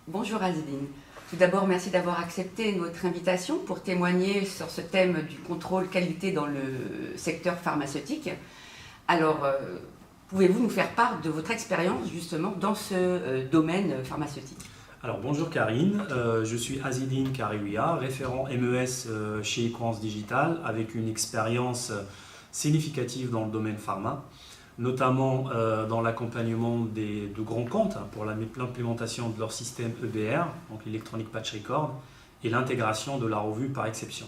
Bonjour Azedine. Tout d'abord, merci d'avoir accepté notre invitation pour témoigner sur ce thème du contrôle qualité dans le secteur pharmaceutique. Alors, pouvez-vous nous faire part de votre expérience justement dans ce domaine pharmaceutique? Alors bonjour Karine, je suis Azedine Karéouia, référent MES chez Equance Digital avec une expérience significative dans le domaine pharma, notamment dans l'accompagnement de grands comptes pour l'implémentation de leur système EBR, donc l'Electronic Batch Record, et l'intégration de la revue par exception.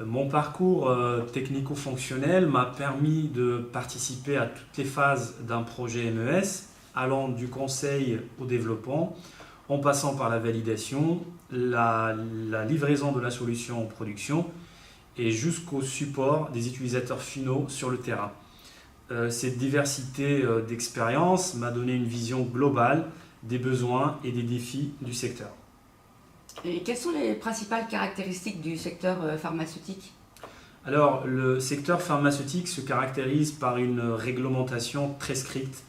Mon parcours technico-fonctionnel m'a permis de participer à toutes les phases d'un projet MES, allant du conseil au développement, en passant par la validation, la livraison de la solution en production et jusqu'au support des utilisateurs finaux sur le terrain. Cette diversité d'expériences m'a donné une vision globale des besoins et des défis du secteur. Et quelles sont les principales caractéristiques du secteur pharmaceutique? Alors, le secteur pharmaceutique se caractérise par une réglementation très stricte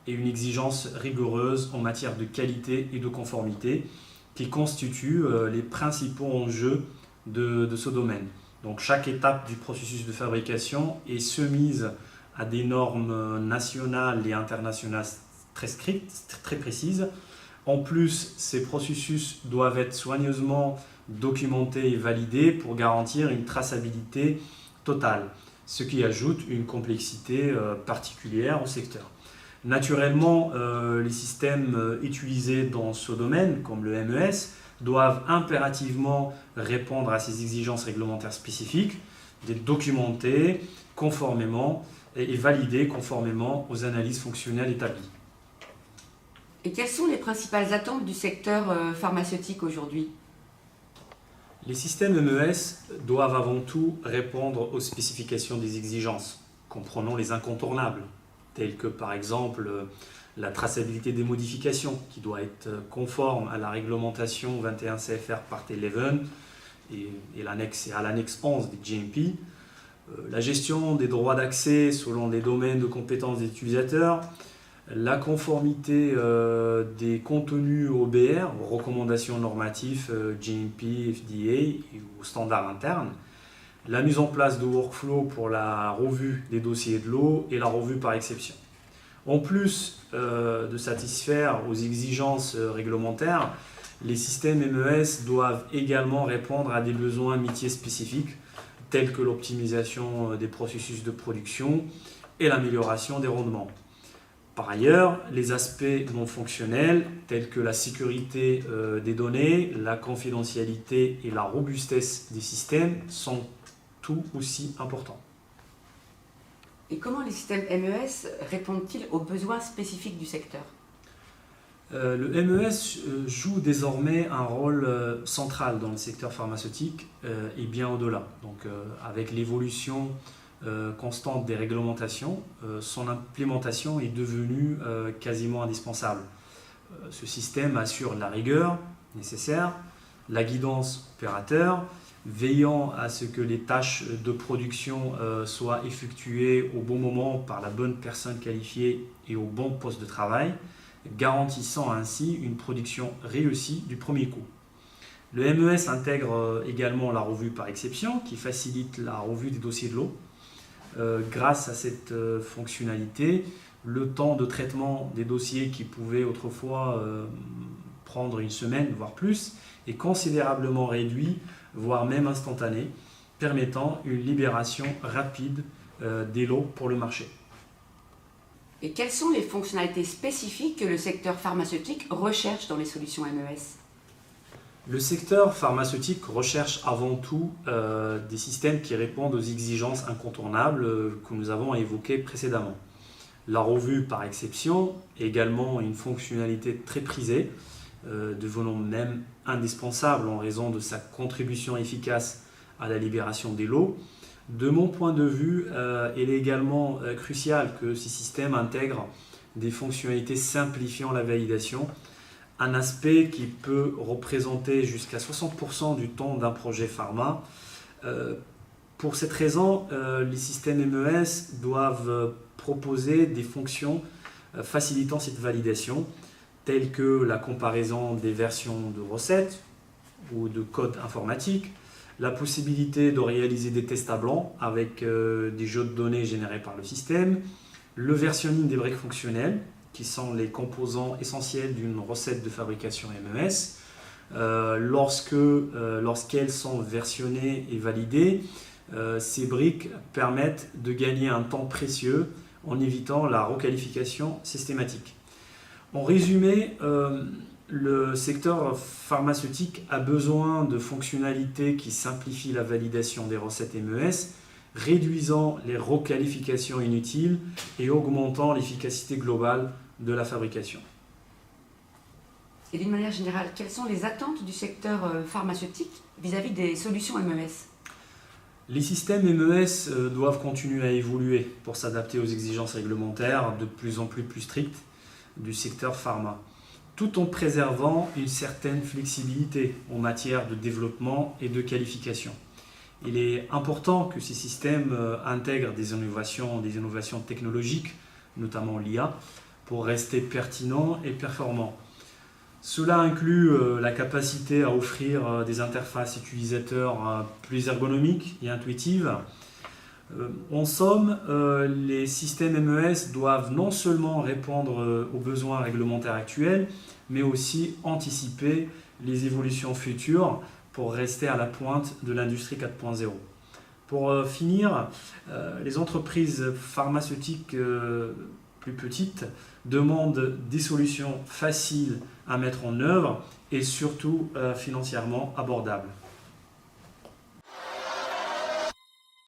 et une exigence rigoureuse en matière de qualité et de conformité qui constituent les principaux enjeux de ce domaine. Donc chaque étape du processus de fabrication est soumise à des normes nationales et internationales très strictes, très précises. En plus, ces processus doivent être soigneusement documentés et validés pour garantir une traçabilité totale, ce qui ajoute une complexité particulière au secteur. Naturellement, les systèmes utilisés dans ce domaine, comme le MES, doivent impérativement répondre à ces exigences réglementaires spécifiques, d'être documentés conformément et validés conformément aux analyses fonctionnelles établies. Et quelles sont les principales attentes du secteur pharmaceutique aujourd'hui? Les systèmes MES doivent avant tout répondre aux spécifications des exigences, comprenant les incontournables, tels que par exemple la traçabilité des modifications qui doit être conforme à la réglementation 21 CFR Part 11 et à l'annexe 11 des GMP, la gestion des droits d'accès selon les domaines de compétences des utilisateurs, la conformité des contenus OBR, aux recommandations normatives GMP, FDA et aux standards internes, la mise en place de workflow pour la revue des dossiers de l'eau et la revue par exception. En plus de satisfaire aux exigences réglementaires, les systèmes MES doivent également répondre à des besoins métiers spécifiques tels que l'optimisation des processus de production et l'amélioration des rendements. Par ailleurs, les aspects non fonctionnels tels que la sécurité des données, la confidentialité et la robustesse des systèmes sont tout aussi important. Et comment les systèmes MES répondent-ils aux besoins spécifiques du secteur? Le MES joue désormais un rôle central dans le secteur pharmaceutique et bien au-delà. Donc, avec l'évolution constante des réglementations, son implémentation est devenue quasiment indispensable. Ce système assure la rigueur nécessaire, la guidance opérateur, veillant à ce que les tâches de production soient effectuées au bon moment par la bonne personne qualifiée et au bon poste de travail, garantissant ainsi une production réussie du premier coup. Le MES intègre également la revue par exception qui facilite la revue des dossiers de l'eau. Grâce à cette fonctionnalité, le temps de traitement des dossiers qui pouvait autrefois prendre une semaine, voire plus, est considérablement réduit, voire même instantané, permettant une libération rapide des lots pour le marché. Et quelles sont les fonctionnalités spécifiques que le secteur pharmaceutique recherche dans les solutions MES? Le secteur pharmaceutique recherche avant tout des systèmes qui répondent aux exigences incontournables que nous avons évoquées précédemment. La revue par exception est également une fonctionnalité très prisée, devenant même indispensable en raison de sa contribution efficace à la libération des lots. De mon point de vue, il est également crucial que ces systèmes intègrent des fonctionnalités simplifiant la validation, un aspect qui peut représenter jusqu'à 60% du temps d'un projet pharma. Pour cette raison, les systèmes MES doivent proposer des fonctions facilitant cette validation, tels que la comparaison des versions de recettes ou de code informatique, la possibilité de réaliser des tests à blanc avec des jeux de données générés par le système, le versionning des briques fonctionnelles, qui sont les composants essentiels d'une recette de fabrication MES. Lorsqu'elles sont versionnées et validées, ces briques permettent de gagner un temps précieux en évitant la requalification systématique. En résumé, le secteur pharmaceutique a besoin de fonctionnalités qui simplifient la validation des recettes MES, réduisant les requalifications inutiles et augmentant l'efficacité globale de la fabrication. Et d'une manière générale, quelles sont les attentes du secteur pharmaceutique vis-à-vis des solutions MES ? Les systèmes MES doivent continuer à évoluer pour s'adapter aux exigences réglementaires de plus en plus strictes du secteur pharma, tout en préservant une certaine flexibilité en matière de développement et de qualification. Il est important que ces systèmes intègrent des innovations technologiques, notamment l'IA, pour rester pertinents et performants. Cela inclut la capacité à offrir des interfaces utilisateurs plus ergonomiques et intuitives. En somme, les systèmes MES doivent non seulement répondre aux besoins réglementaires actuels, mais aussi anticiper les évolutions futures pour rester à la pointe de l'industrie 4.0. Pour finir, les entreprises pharmaceutiques plus petites demandent des solutions faciles à mettre en œuvre et surtout financièrement abordables.